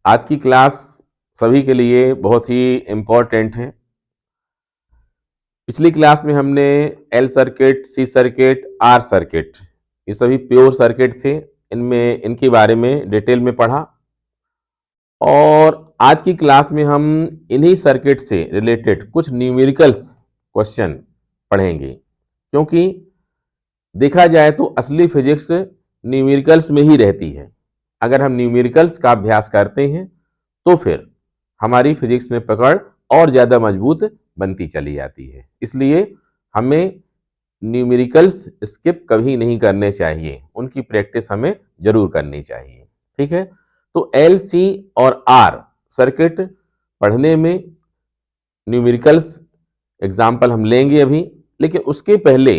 आज की क्लास सभी के लिए बहुत ही इम्पोर्टेंट है। पिछली क्लास में हमने L circuit, C circuit, R circuit, ये सभी प्योर सर्किट थे। इनमें इनके बारे में डिटेल में पढ़ा और आज की क्लास में हम इन्हीं सर्किट से रिलेटेड कुछ न्यूमेरिकल्स क्वेश्चन पढ़ेंगे, क्योंकि देखा जाए तो असली फिजिक्स न्यूमेरिकल्स में ही रहती है। अगर हम न्यूमेरिकल्स का अभ्यास करते हैं तो फिर हमारी फिजिक्स में पकड़ और ज़्यादा मजबूत बनती चली जाती है। इसलिए हमें न्यूमेरिकल्स स्किप कभी नहीं करने चाहिए, उनकी प्रैक्टिस हमें जरूर करनी चाहिए। ठीक है, तो एल, सी और आर सर्किट पढ़ने में न्यूमेरिकल्स एग्जाम्पल हम लेंगे अभी, लेकिन उसके पहले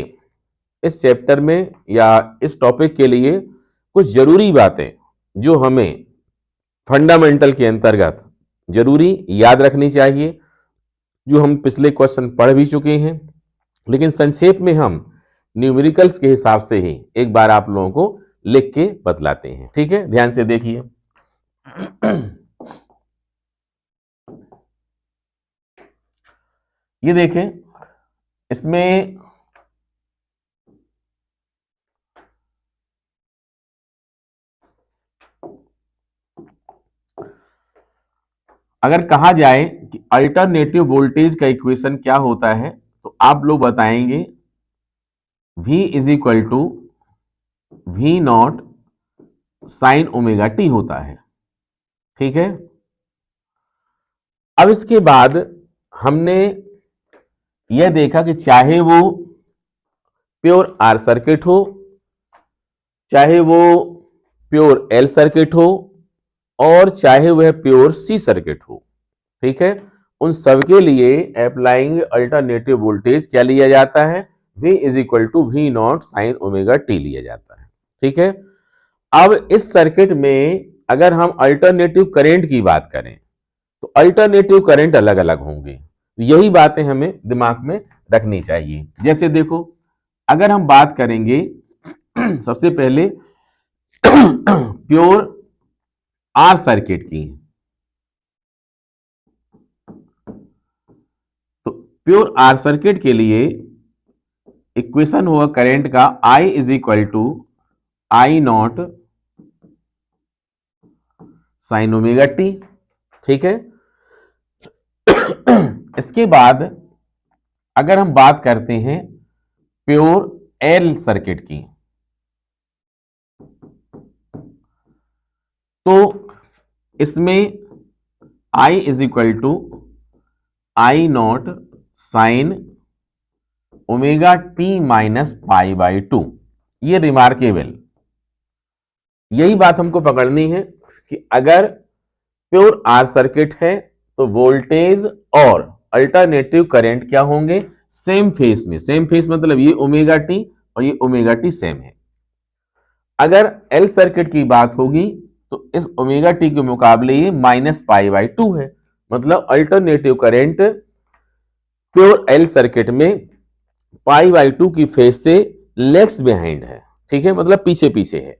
इस चैप्टर में या इस टॉपिक के लिए कुछ जरूरी बातें जो हमें फंडामेंटल के अंतर्गत जरूरी याद रखनी चाहिए, जो हम पिछले क्वेश्चन पढ़ भी चुके हैं, लेकिन संक्षेप में हम न्यूमेरिकल्स के हिसाब से ही एक बार आप लोगों को लिख के बतलाते हैं। ठीक है, ध्यान से देखिए। ये देखें, इसमें अगर कहा जाए कि अल्टरनेटिव वोल्टेज का इक्वेशन क्या होता है, तो आप लोग बताएंगे V is equal to V not sine omega t होता है। ठीक है, अब इसके बाद हमने यह देखा कि चाहे वो प्योर आर सर्किट हो, चाहे वो प्योर एल सर्किट हो और चाहे वह प्योर सी सर्किट हो, ठीक है, उन सबके लिए अप्लाइंग अल्टरनेटिव वोल्टेज क्या लिया जाता है, V is equal to V not sine omega t लिया जाता है। ठीक है, अब इस सर्किट में अगर हम अल्टरनेटिव करंट की बात करें तो अल्टरनेटिव करंट अलग अलग होंगे। यही बातें हमें दिमाग में रखनी चाहिए। जैसे देखो, अगर हम बात करेंगे सबसे पहले प्योर आर सर्किट की, तो प्योर आर सर्किट के लिए इक्वेशन होगा करंट का I is equal to I naught sine omega t. ठीक है, इसके बाद अगर हम बात करते हैं प्योर एल सर्किट की, तो इसमें I is equal to I naught sine omega t minus pi by two. ये रिमार्केबल, यही बात हमको पकड़नी है कि अगर प्योर आर सर्किट है तो वोल्टेज और अल्टरनेटिव करंट क्या होंगे, सेम फेस में। सेम फेस मतलब ये ओमेगा टी और ये ओमेगा टी सेम है। अगर एल सर्किट की बात होगी तो इस ओमेगा टी के मुकाबले ये माइनस पाई बाई टू है, मतलब alternative current pure L circuit में पाई बाई टू की फेस से लेग्स बिहाइंड है। ठीक है, मतलब पीछे पीछे है।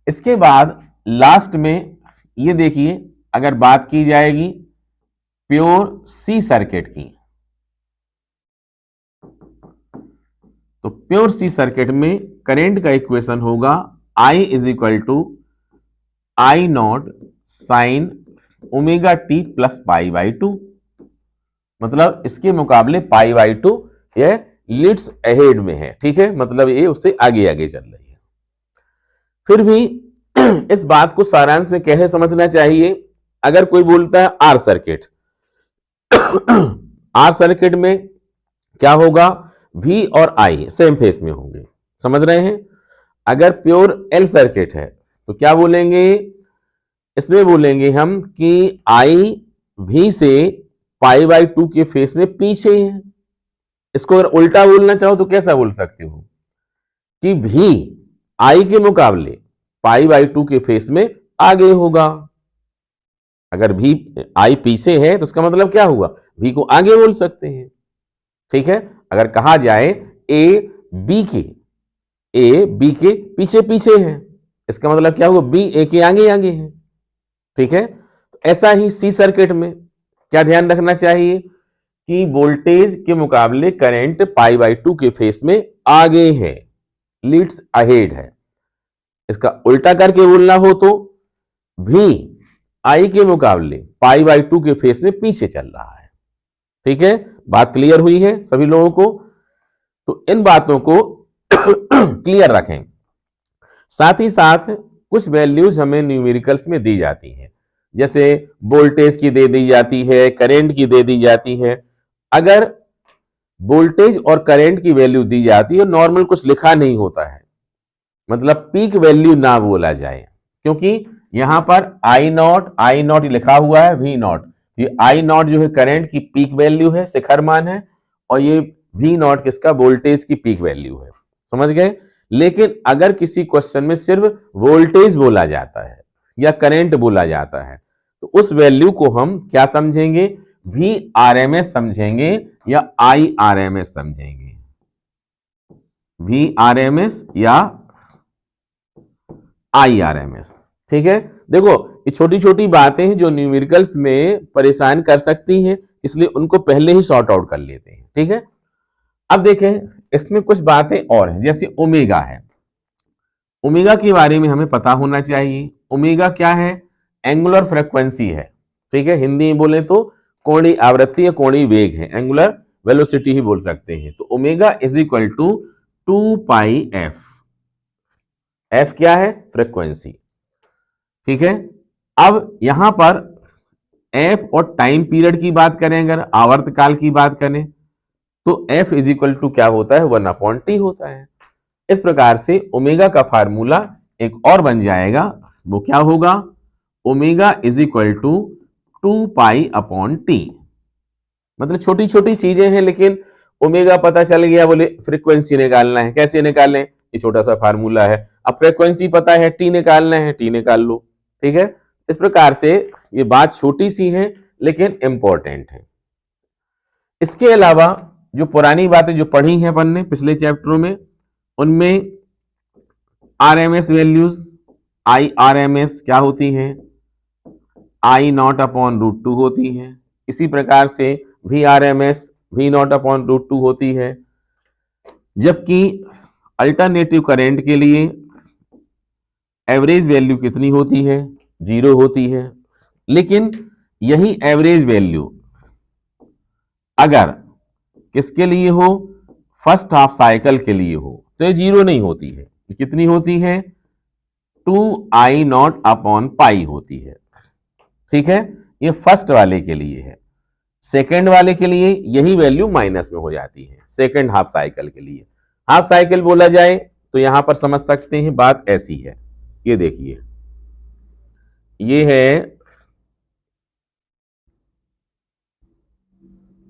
इसके बाद लास्ट में ये देखिए, अगर बात की जाएगी प्योर सी सर्किट की, तो प्योर सी सर्किट में करंट का इक्वेशन होगा I is equal to I naught sine omega t plus pi by two, मतलब इसके मुकाबले पाई बाई टू यह लीड्स अहेड में है। ठीक है, मतलब ये उससे आगे आगे चल रही है। फिर भी इस बात को सारांश में कैसे समझना चाहिए, अगर कोई बोलता है आर सर्किट, आर सर्किट में क्या होगा, V और I सेम फेस में होंगे, समझ रहे हैं। अगर प्योर एल सर्किट है तो क्या बोलेंगे, इसमें बोलेंगे हम कि I V से पाई बाई टू के फेस में पीछे है। इसको अगर उल्टा बोलना चाहो तो कैसा बोल सकते हो कि V I के मुकाबले पाई बाई टू के फेस में आगे होगा। अगर V I पीछे है तो उसका मतलब क्या हुआ, V को आगे बोल सकते हैं। ठीक है, अगर कहा जाए A B के पीछे पीछे है, इसका मतलब क्या हुआ, B A के आगे आगे है। ठीक है, ऐसा ही सी सर्किट में क्या ध्यान रखना चाहिए कि वोल्टेज के मुकाबले करंट π/2 के फेस में आगे है, लीड्स अहेड है। इसका उल्टा करके बोलना हो तो भी आई के मुकाबले π/2 के फेस में पीछे चल रहा है। ठीक है, बात क्लियर हुई है सभी लोगों को? तो इन बातों को क्लियर रखें। साथ ही साथ कुछ वैल्यूज हमें न्यूमेरिकल्स में दी जाती हैं, जैसे वोल्टेज की दे दी जाती है, करंट की दे दी जाती है। अगर वोल्टेज और करंट की वैल्यू दी जाती है, नॉर्मल कुछ लिखा नहीं होता है, मतलब पीक वैल्यू ना बोला जाए, क्योंकि यहां पर आई नॉट लिखा हुआ है, वी नॉट। ये आई नॉट जो है करंट की पीक वैल्यू है, शिखर मान है, और ये वी नॉट किसका, वोल्टेज की पीक वैल्यू है। समझ गए? लेकिन अगर किसी क्वेश्चन में सिर्फ वोल्टेज बोला जाता है या करंट बोला जाता है, तो उस वैल्यू को हम क्या समझेंगे, वी आर एम एस समझेंगे या आई आर एम एस समझेंगे। वी आर एम एस या IRMS। ठीक है, देखो ये छोटी छोटी बातें हैं जो न्यूमेरिकल्स में परेशान कर सकती हैं, इसलिए उनको पहले ही सॉर्ट आउट कर लेते हैं। ठीक है, अब देखें इसमें कुछ बातें और हैं, जैसे ओमेगा है। ओमेगा के बारे में हमें पता होना चाहिए। ओमेगा क्या है? एंगुलर फ्रीक्वेंसी है। ठीक है, हिंदी में बोले तो कोणीय आवृत्ति या कोणीय वेग है, एंगुलर वेलोसिटी ही बोल सकते हैं। तो omega is equal to 2πf। F क्या है? फ्रीक्वेंसी। ठीक है, अब यहां पर एफ और टाइम पीरियड की बात करें, अगर आवर्तकाल की बात करें, तो एफ इज इक्वल टू क्या होता है? 1/t होता है। इस प्रकार से ओमेगा का फार्मूला एक और बन जाएगा, वो क्या होगा? Omega is equal to 2π/t। मतलब छोटी छोटी चीजें हैं, लेकिन ओमेगा पता चल गया, बोले फ्रीक्वेंसी निकालना है, कैसे निकालें? ये छोटा सा फार्मूला है। अब फ्रीक्वेंसी पता है, टी निकालना है, टी निकाल लो। ठीक है, इस प्रकार से ये बात छोटी सी है लेकिन इंपॉर्टेंट है। इसके अलावा जो पुरानी बातें जो पढ़ी हैं अपन ने पिछले चैप्टरों में, उनमें आरएमएस वैल्यूज, IRMS क्या होती है? I0/√2 होती है। इसी प्रकार से VRMS V0/√2 होती है। जबकि अल्टरनेटिव करंट के लिए एवरेज वैल्यू कितनी होती है? 0 होती है। लेकिन यही एवरेज वैल्यू अगर किसके लिए हो? फर्स्ट हाफ साइकिल के लिए हो तो ये 0 नहीं होती है। कितनी होती है? 2I0/π होती है। ठीक है, ये फर्स्ट वाले के लिए है। सेकेंड वाले के लिए यही वैल्यू माइनस में हो जाती है, सेकेंड हाफ साइकिल के लिए। हाफ साइकिल बोला जाए तो यहां पर समझ सकते हैं बात ऐसी है, ये देखिए, ये है,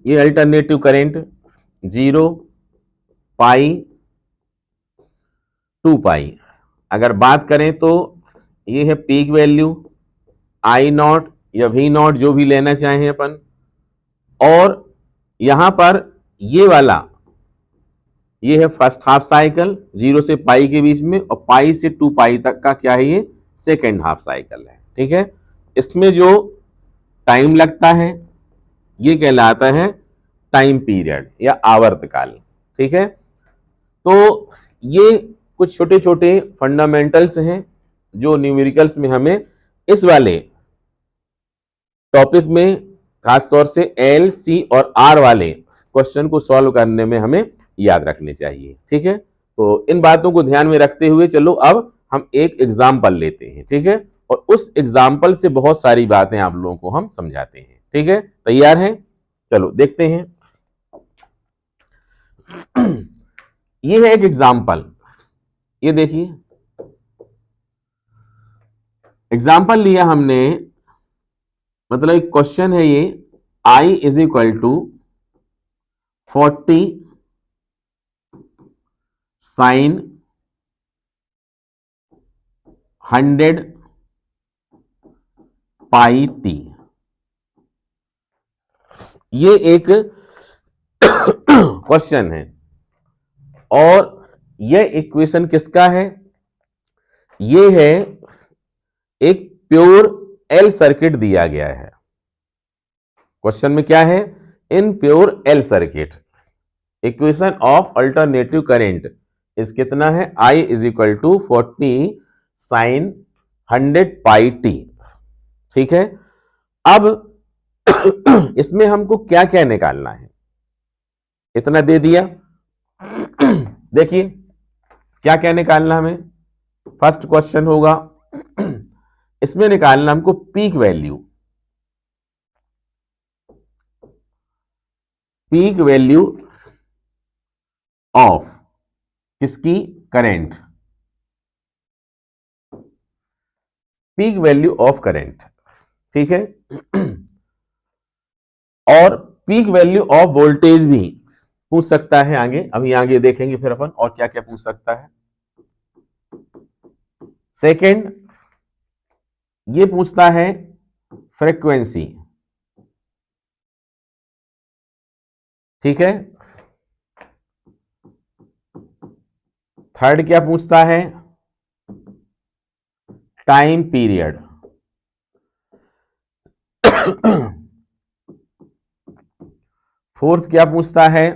ये अल्टरनेटिव करंट 0 पाई 2π। अगर बात करें तो ये है पीक वैल्यू I0 या V0 जो भी लेना चाहें अपन, और यहां पर ये वाला, ये है फर्स्ट हाफ साइकिल 0 से पाई के बीच में, और पाई से 2π तक का क्या है? ये सेकेंड हाफ साइकिल है। ठीक है, इसमें जो टाइम लगता है ये कहलाता है टाइम पीरियड या आवर्तकाल। ठीक है, तो ये कुछ छोटे छोटे फंडामेंटल्स हैं जो न्यूमेरिकल्स में हमें इस वाले टॉपिक में खासतौर से एल, सी और आर वाले क्वेश्चन को सॉल्व करने में हमें याद रखने चाहिए। ठीक है, तो इन बातों को ध्यान में रखते हुए चलो अब हम एक एग्जाम्पल लेते हैं। ठीक है, और उस एग्जाम्पल से बहुत सारी बातें आप लोगों को हम समझाते हैं। ठीक है, तैयार हैं? चलो देखते हैं। ये है एक एग्जाम्पल, ये देखिए, एग्जाम्पल लिया हमने, मतलब एक क्वेश्चन है ये, I is equal to 40 sine 100 pi t. ये एक क्वेश्चन है, और यह इक्वेशन किसका है? ये है एक प्योर एल सर्किट दिया गया है। क्वेश्चन में क्या है? In pure L circuit equation of alternative current is कितना है? I is equal to 40 sine 100 pi t. ठीक है, अब इसमें हमको क्या क्या निकालना है? इतना दे दिया। देखिए क्या क्या निकालना हमें। फर्स्ट क्वेश्चन होगा इसमें निकालना हमको peak value, peak value of किसकी? Current, peak value of current. ठीक है, और पीक वैल्यू ऑफ वोल्टेज भी पूछ सकता है आगे, अभी आगे देखेंगे फिर अपन और क्या क्या पूछ सकता है। सेकंड ये पूछता है फ्रीक्वेंसी। ठीक है, थर्ड क्या पूछता है? Time period. फोर्थ क्या पूछता है?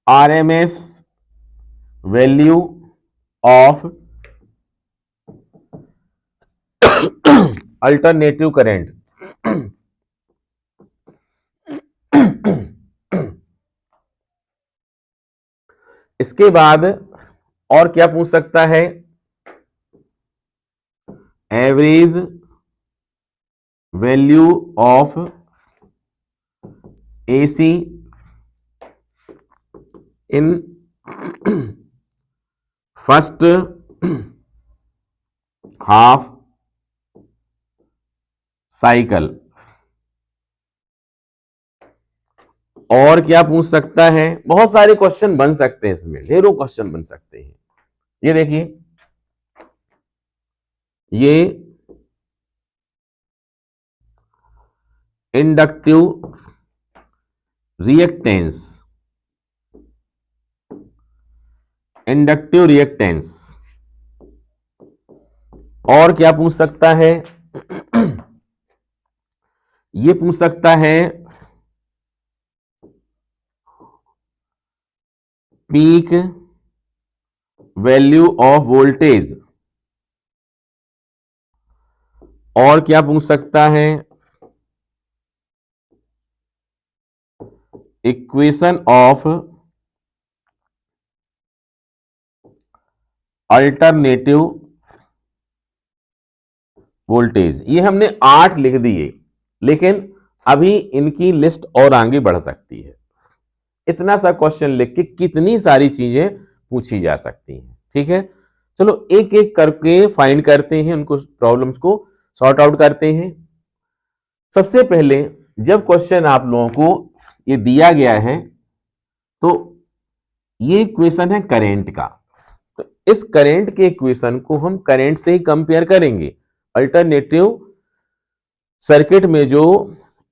RMS value of alternative current. इसके बाद और क्या पूछ सकता है? Average value of AC in first half cycle. और क्या पूछ सकता है? बहुत सारे क्वेश्चन बन सकते हैं, इसमें ढेरों क्वेश्चन बन सकते हैं। ये देखिए, ये इंडक्टिव रिएक्टेंस, इंडक्टिव रिएक्टेंस। और क्या पूछ सकता है? ये पूछ सकता है पीक वैल्यू ऑफ वोल्टेज। और क्या पूछ सकता है? Equation of alternative voltage. ये हमने 8 लिख दिए, लेकिन अभी इनकी लिस्ट और आगे बढ़ सकती है। इतना सा क्वेश्चन लिख के कितनी सारी चीजें पूछी जा सकती हैं। ठीक है, चलो एक एक करके फाइंड करते हैं, उनको प्रॉब्लम्स को सॉर्ट आउट करते हैं। सबसे पहले जब क्वेश्चन आप लोगों को ये दिया गया है तो ये इक्वेशन है करंट का, तो इस करंट के इक्वेशन को हम करंट से ही कंपेयर करेंगे। अल्टरनेटिव सर्किट में जो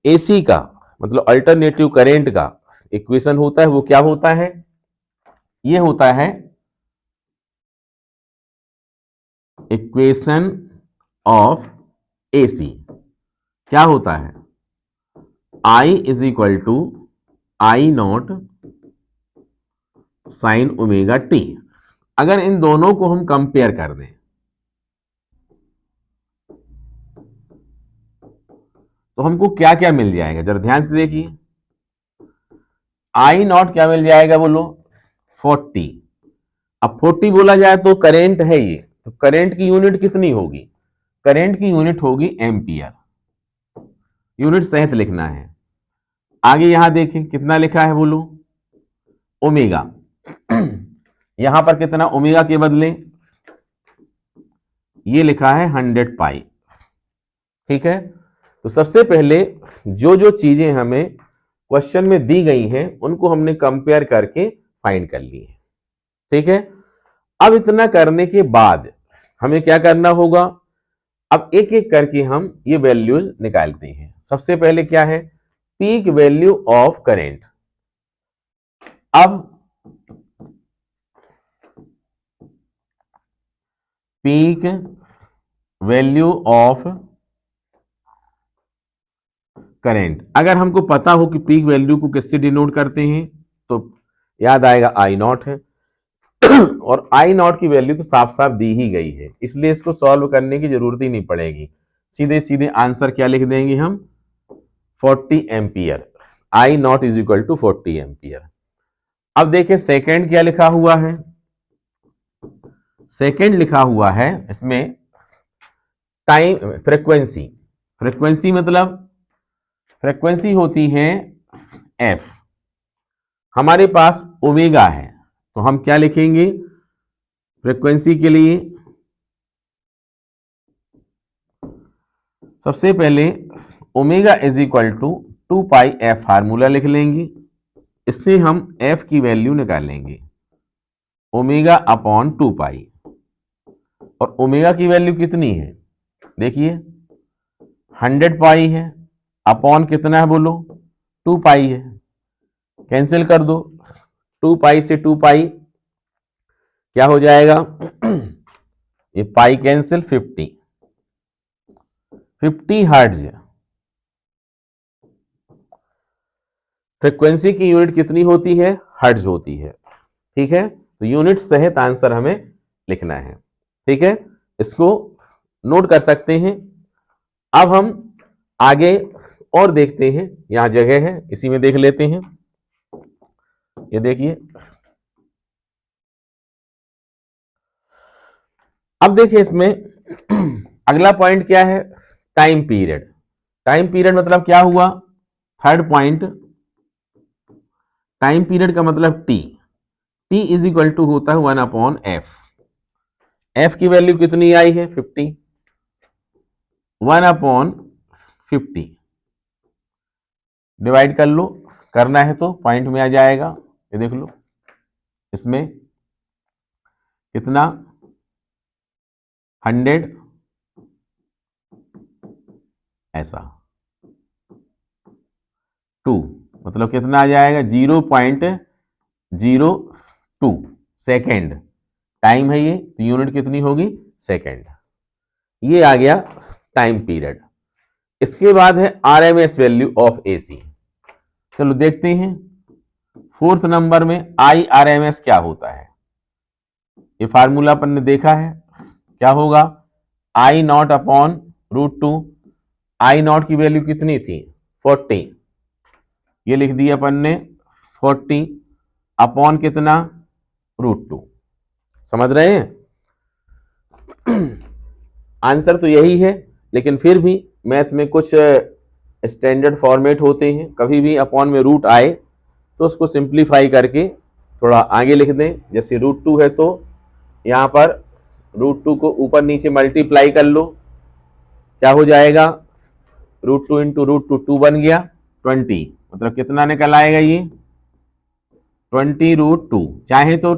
एसी का मतलब अल्टरनेटिव करंट का इक्वेशन होता है वो क्या होता है? ये होता है इक्वेशन ऑफ एसी। क्या होता है? I is equal to I naught sine omega t. अगर इन दोनों को हम कंपेयर कर दें तो हमको क्या क्या मिल जाएगा? जरा ध्यान से देखिए। आई नॉट क्या मिल जाएगा बोलो? 40। अब 40 बोला जाए तो करेंट है ये, तो करेंट की यूनिट कितनी होगी? करेंट की यूनिट होगी एम्पियर। यूनिट सहित लिखना है। आगे यहां देखें कितना लिखा है बोलो? ओमेगा। यहां पर कितना ओमेगा के बदले ये लिखा है 100 पाई। ठीक है, तो सबसे पहले जो जो चीजें हमें क्वेश्चन में दी गई हैं उनको हमने कंपेयर करके फाइंड कर ली है। ठीक है, अब इतना करने के बाद हमें क्या करना होगा? अब एक एक करके हम ये वैल्यूज निकालते हैं। सबसे पहले क्या है? Peak value of current. अब पीक वैल्यू ऑफ करेंट। अगर हमको पता हो कि पीक वैल्यू को किससे डिनोट करते हैं तो याद आएगा आई नॉट है। और आई नॉट की वैल्यू तो साफ साफ दी ही गई है, इसलिए इसको सॉल्व करने की जरूरत ही नहीं पड़ेगी। सीधे सीधे आंसर क्या लिख देंगे हम, 40 ampere. I naught is equal to 40 ampere. अब देखिए सेकेंड क्या लिखा हुआ है। सेकेंड लिखा हुआ है इसमें टाइम फ्रीक्वेंसी। फ्रीक्वेंसी मतलब फ्रीक्वेंसी होती है एफ, हमारे पास ओमेगा है, तो हम क्या लिखेंगे फ्रीक्वेंसी के लिए, सबसे पहले omega is equal to 2 pi F formula लिख लेंगे। इससे हम एफ की वैल्यू निकालेंगे, ओमेगा अपॉन 2 पाई। और ओमेगा की वैल्यू कितनी है, देखिए 100 पाई है, अपॉन कितना है बोलो, 2 पाई है। कैंसिल कर दो, 2 पाई से 2 पाई क्या हो जाएगा, ये पाई कैंसिल, 50 हर्ट्ज। फ्रीक्वेंसी की यूनिट कितनी होती है, हर्ट्ज होती है। ठीक है, तो यूनिट सहित आंसर हमें लिखना है। ठीक है, इसको नोट कर सकते हैं। अब हम आगे और देखते हैं, यहां जगह है इसी में देख लेते हैं। ये देखिए, अब देखिए इसमें अगला पॉइंट क्या है, टाइम पीरियड। टाइम पीरियड मतलब क्या हुआ, थर्ड पॉइंट, टाइम पीरियड का मतलब T. T is equal to होता है 1 अपॉन एफ। एफ की वैल्यू कितनी आई है, 50, 1 अपॉन 50 डिवाइड कर लो, करना है तो पॉइंट में आ जाएगा। ये देख लो इसमें कितना, 100 ऐसा, 2 मतलब कितना आ जाएगा, 0.02 सेकेंड टाइम है ये, तो यूनिट कितनी होगी, सेकेंड। ये आ गया टाइम पीरियड। इसके बाद है आरएमएस वैल्यू ऑफ एसी। चलो देखते हैं, फोर्थ नंबर में आई आर एम एस क्या होता है। ये फार्मूला अपन ने देखा है, क्या होगा, आई नॉट अपॉन √2। आई नॉट की वैल्यू कितनी थी, 40, ये लिख दिया अपन ने 40 अपॉन कितना, √2। समझ रहे हैं, आंसर तो यही है, लेकिन फिर भी मैथ्स में कुछ स्टैंडर्ड फॉर्मेट होते हैं, कभी भी अपॉन में रूट आए तो उसको सिंप्लीफाई करके थोड़ा आगे लिख दें। जैसे √2 है तो यहाँ पर √2 को ऊपर नीचे मल्टीप्लाई कर लो, क्या हो जाएगा, √2 इंटू √2 2 बन गया, 20 मतलब कितना निकल आएगा ये, 20 √2। चाहे तो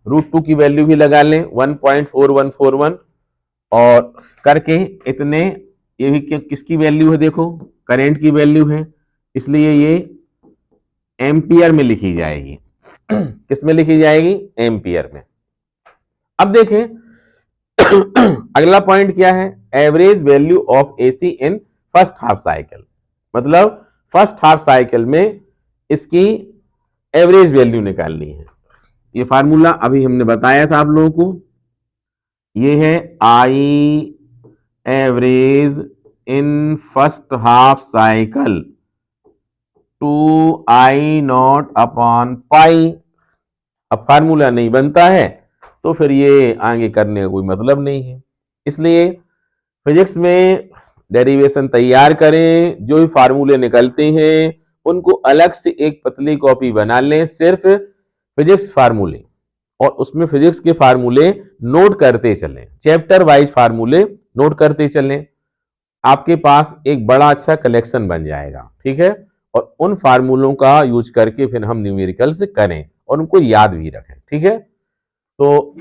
√2 की वैल्यू भी लगा लें 1.4141 और करके इतने, ये भी किसकी वैल्यू है, देखो करंट की वैल्यू है, इसलिए ये एम्पियर में लिखी जाएगी। किस में लिखी जाएगी, एम्पियर में। अब देखें अगला पॉइंट क्या है, average value of AC in first half cycle. मतलब फर्स्ट हाफ साइकिल में इसकी एवरेज वैल्यू निकालनी है। ये फार्मूला अभी हमने बताया था आप लोगों को, ये है I average in first half cycle 2I0 upon pi. अब फार्मूला नहीं बनता है तो फिर ये आगे करने का कोई मतलब नहीं है, इसलिए फिजिक्स में डेरिवेशन तैयार करें, जो भी फार्मूले निकलते हैं उनको अलग से एक पतली कॉपी बना लें, सिर्फ फिजिक्स फार्मूले, और उसमें फिजिक्स के फार्मूले नोट करते चलें, चैप्टर वाइज फार्मूले नोट करते चलें, आपके पास एक बड़ा अच्छा कलेक्शन बन जाएगा। ठीक है, और उन फार्मूलों का यूज करके फिर हम न्यूमेरिकल्स करें और उनको याद भी रखें। ठीक है, तो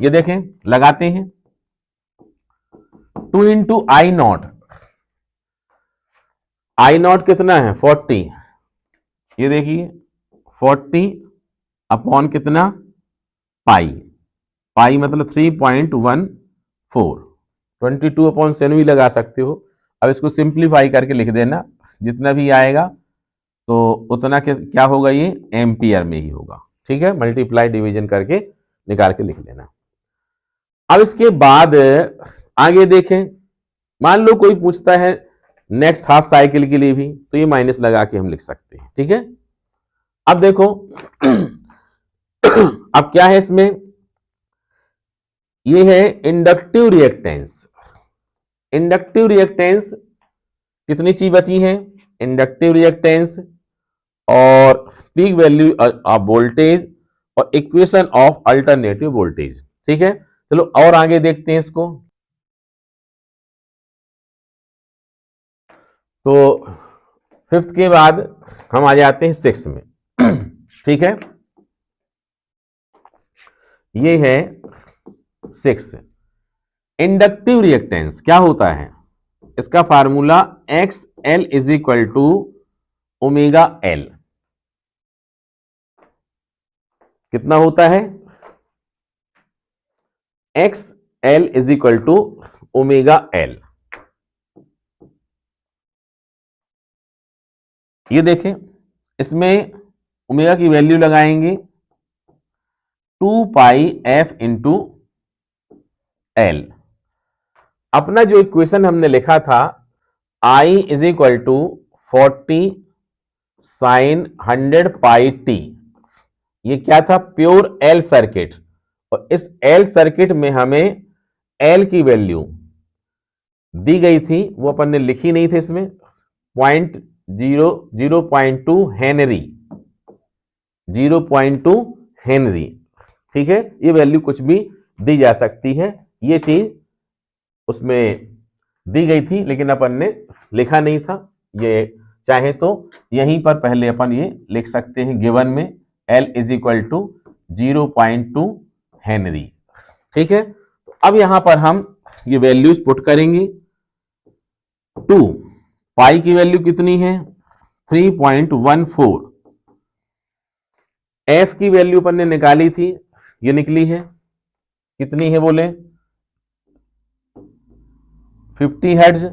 ये देखें लगाते हैं, 2 into I not, I not कितना है 40, ये देखिए 40 अपॉन कितना, पाई, पाई मतलब 3.14, 22/7 भी लगा सकते हो। अब इसको सिंप्लीफाई करके लिख देना, जितना भी आएगा तो उतना क्या होगा, ये एम्पियर में ही होगा। ठीक है, मल्टीप्लाई डिवीजन करके निकाल के लिख लेना। अब इसके बाद आगे देखें, मान लो कोई पूछता है नेक्स्ट हाफ साइकिल के लिए भी, तो ये माइनस लगा के हम लिख सकते हैं। ठीक है, अब देखो अब क्या है इसमें, ये है इंडक्टिव रिएक्टेंस। इंडक्टिव रिएक्टेंस कितनी चीज बची है, इंडक्टिव रिएक्टेंस और पीक वैल्यू ऑफ वोल्टेज और इक्वेशन ऑफ अल्टरनेटिव वोल्टेज। ठीक है, चलो और आगे देखते हैं इसको। तो फिफ्थ के बाद हम आ जाते हैं सिक्स में। ठीक है, ये है सिक्स। इंडक्टिव रिएक्टेंस क्या होता है, इसका formula X L is equal to omega L. कितना होता है, X L is equal to omega L. ये देखें, इसमें ओमेगा की वैल्यू लगाएंगे 2 पाई एफ इंटू एल। अपना जो इक्वेशन हमने लिखा था I is equal to 40 sine 100 pi t, ये क्या था, प्योर एल सर्किट। और इस एल सर्किट में हमें एल की वैल्यू दी गई थी, वो अपन ने लिखी नहीं थी इसमें, 0.2 हेनरी, 0.2 हेनरी। ठीक है, ये वैल्यू कुछ भी दी जा सकती है, ये चीज उसमें दी गई थी लेकिन अपन ने लिखा नहीं था। ये चाहे तो यहीं पर पहले अपन ये लिख सकते हैं गिवन में, L is equal to 0.2 henry. ठीक है, तो अब यहां पर हम ये वैल्यूज पुट करेंगे। 2 पाई की वैल्यू कितनी है, 3.14। एफ की वैल्यू अपन ने निकाली थी, ये निकली है, कितनी है बोले, 50 हर्ट्ज।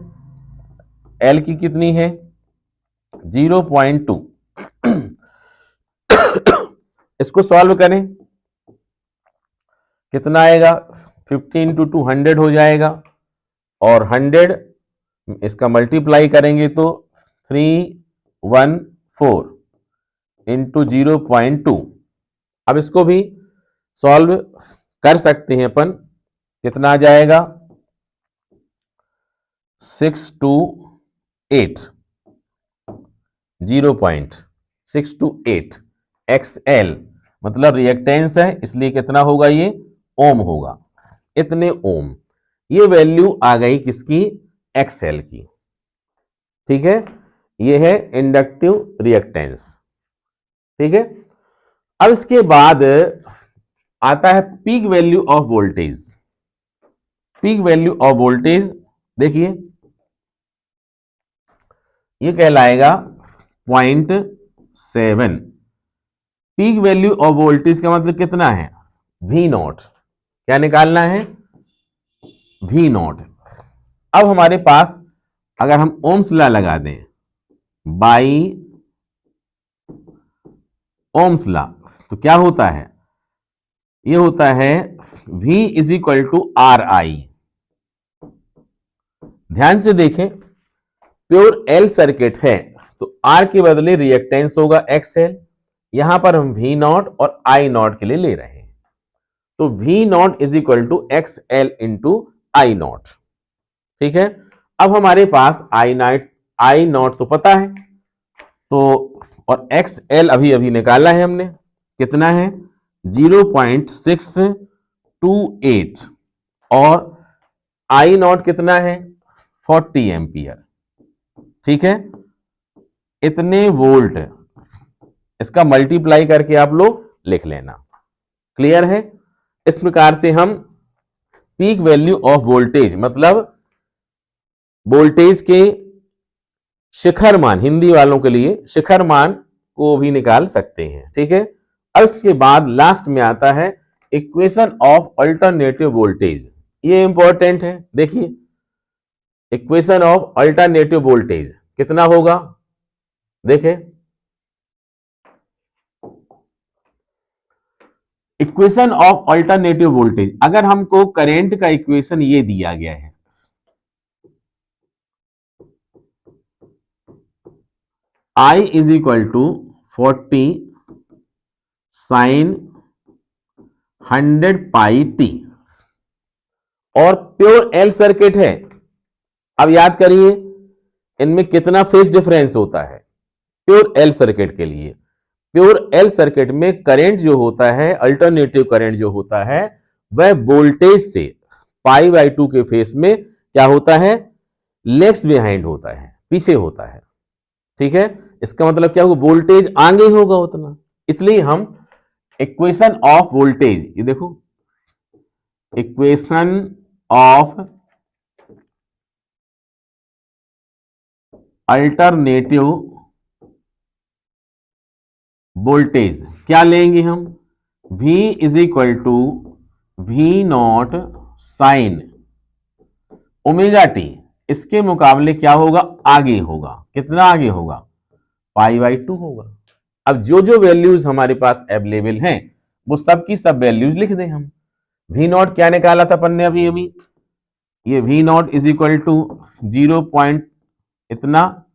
एल की कितनी है, 0.2। इसको सॉल्व करें, कितना आएगा, 50 इंटू 2 100 हो जाएगा, और 100 इसका मल्टीप्लाई करेंगे तो 314 इंटू 0.2। अब इसको भी सॉल्व कर सकते हैं अपन, कितना आ जाएगा, 628, 0.628 XL, मतलब रिएक्टेंस है इसलिए कितना होगा, ये ओम होगा, इतने ओम। ये वैल्यू आ गई किसकी, XL की। ठीक है, ये है इंडक्टिव रिएक्टेंस। ठीक है, अब इसके बाद आता है peak value of voltage. Peak value of voltage देखिए, ये कहलाएगा 0.7। पीक वैल्यू ऑफ वोल्टेज का मतलब कितना है, V नॉट, क्या निकालना है, V नॉट। अब हमारे पास अगर हम ओम्स लॉ लगा दें, बाई ओम्स लॉ, तो क्या होता है, ये होता है V is equal to RI। ध्यान से देखें, प्योर L सर्किट है तो R के बदले रिएक्टेंस होगा XL, यहां पर हम V नॉट और I नॉट के लिए ले रहे हैं, तो V not is equal to XL into I not. ठीक है, अब हमारे पास I नॉट तो पता है, तो और XL अभी अभी निकाला है हमने, कितना है 0.628, और I नॉट कितना है 40 एम्पियर। ठीक है, इतने वोल्ट, इसका मल्टीप्लाई करके आप लोग लिख लेना। क्लियर है, इस प्रकार से हम पीक वैल्यू ऑफ वोल्टेज, मतलब वोल्टेज के शिखर मान, हिंदी वालों के लिए शिखर मान को भी निकाल सकते हैं। ठीक है, अब इसके बाद लास्ट में आता है इक्वेशन ऑफ अल्टरनेटिव वोल्टेज। ये इंपॉर्टेंट है। देखिए इक्वेशन ऑफ अल्टरनेटिव वोल्टेज कितना होगा, देखें इक्वेशन ऑफ अल्टरनेटिव वोल्टेज, अगर हमको करंट का इक्वेशन ये दिया गया है, I is equal to 40 sine 100 pi t, और प्योर एल सर्किट है। अब याद करिए इनमें कितना फेज डिफरेंस होता है प्योर एल सर्किट के लिए। प्योर एल सर्किट में करंट जो होता है, अल्टरनेटिव करंट जो होता है, वह वोल्टेज से पाई बाई 2 के फेस में क्या होता है, लेग्स बिहाइंड होता है, पीछे होता है। ठीक है, इसका मतलब क्या होगा, वोल्टेज आगे होगा उतना। इसलिए हम इक्वेशन ऑफ वोल्टेज, ये देखो इक्वेशन ऑफ अल्टरनेटिव वोल्टेज क्या लेंगे हम, V is equal to V not sine omega t, इसके मुकाबले क्या होगा, आगे होगा। कितना आगे होगा, पाई बाई 2 होगा। अब जो जो वैल्यूज हमारे पास अवेलेबल हैं वो सब की सब वैल्यूज लिख दें हम। वी नॉट क्या निकाला था अपन ने अभी, ये V not is equal to 0 point इतना,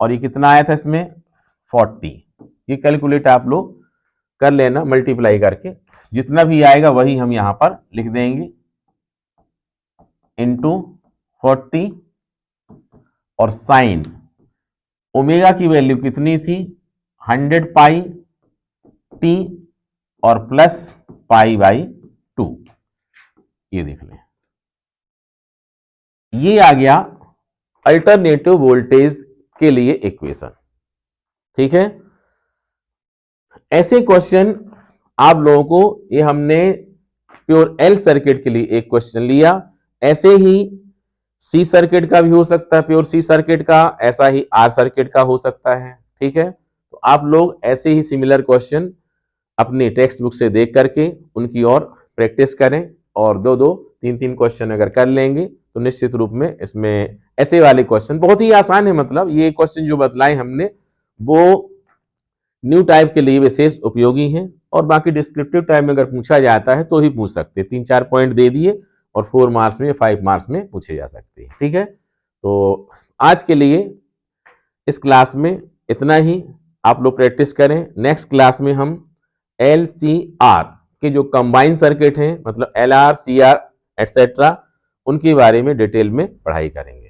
और ये कितना आया था इसमें 40। ये कैलकुलेट आप लोग कर लेना मल्टीप्लाई करके, जितना भी आएगा वही हम यहां पर लिख देंगे इंटू 40, और साइन ओमेगा की वैल्यू कितनी थी 100 पाई टी, और प्लस पाई बाई 2। ये देख लें, ये आ गया अल्टरनेटिव वोल्टेज के लिए इक्वेशन। ठीक है, ऐसे क्वेश्चन आप लोगों को, ये हमने प्योर एल सर्किट के लिए एक क्वेश्चन लिया, ऐसे ही सी सर्किट का भी हो सकता है, प्योर सी सर्किट का, ऐसा ही आर सर्किट का हो सकता है। ठीक है, तो आप लोग ऐसे ही सिमिलर क्वेश्चन अपनी टेक्स्ट बुक से देख करके उनकी और प्रैक्टिस करें, और 2-2, 3-3 क्वेश्चन अगर कर लेंगे तो निश्चित रूप में इसमें ऐसे वाले क्वेश्चन बहुत ही आसान है। मतलब ये क्वेश्चन जो बतलाए हमने वो न्यू टाइप के लिए विशेष उपयोगी हैं, और बाकी डिस्क्रिप्टिव टाइप में अगर पूछा जाता है तो ही पूछ सकते हैं। 3-4 पॉइंट दे दिए और 4 मार्क्स में 5 मार्क्स में पूछे जा सकते हैं। ठीक है, तो आज के लिए इस क्लास में इतना ही, आप लोग प्रैक्टिस करें। नेक्स्ट क्लास में हम LCR के जो कंबाइन सर्किट हैं, मतलब LR, CR एटसेट्रा, उनके बारे में डिटेल में पढ़ाई करेंगे।